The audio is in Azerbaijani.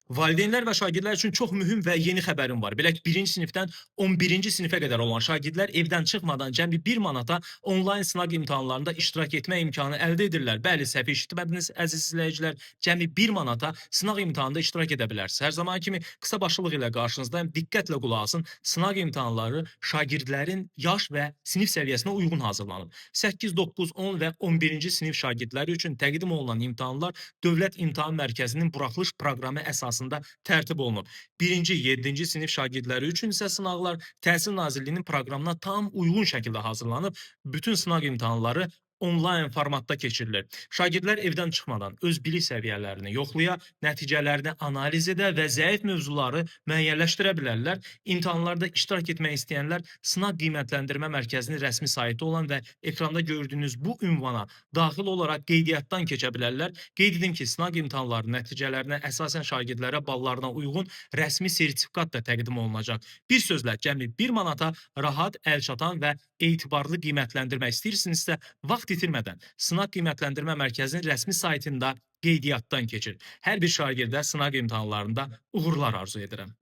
Valideynlər və şagirdlər üçün çox mühüm və yeni xəbərim var. Belə ki, 1-ci sinifdən 11-ci sinifə qədər olan şagirdlər evdən çıxmadan cəmi 1 manata onlayn sınaq imtahanlarında iştirak etmə imkanı əldə edirlər. Bəli, səhv eşitmədiniz əziz izləyicilər. Cəmi 1 manata sınaq imtahanında iştirak edə bilərsiniz. Hər zaman kimi qısa başlıq ilə qarşınızdayım. Diqqətlə qulaq asın. Sınaq imtahanları şagirdlərin yaş və sinif səviyyəsinə uyğun hazırlanıb. 8, 9, 10 və 11-ci sinif şagirdləri üçün təqdim olunan imtahanlar Dövlət İmtahan Mərkəzinin buraxılış proqramı əsasında tərtib olunub. 1-ci, 7-ci sinif şagirdləri üçün isə sınaqlar Təhsil Nazirliyinin proqramına tam uyğun şəkildə hazırlanıb. Bütün sınaq imtahanları onlayn formatda keçirilir. Şagirdlər evdən çıxmadan öz bilik səviyyələrini yoxlaya, nəticələrini analiz edə və zəif mövzuları müəyyənləşdirə bilərlər. İmtahanlarda iştirak etmək istəyənlər Sınaq Qiymətləndirmə Mərkəzinin rəsmi saytı olan və ekranda gördüyünüz bu ünvana daxil olaraq qeydiyyatdan keçə bilərlər. Qeyd edim ki, sınaq imtahanları nəticələrinə əsasən şagirdlərə ballarına uyğun rəsmi sertifikat da təqdim olunacaq. Bir sözlə, cəmi 1 manata rahat, əlçatan və etibarlı qiymətləndirmək istəyirsinizsə, vaxt itirmədən Sınaq Qiymətləndirmə Mərkəzinin rəsmi saytında qeydiyyatdan keçir. Hər bir şagirdə sınaq imtahanlarında uğurlar arzu edirəm.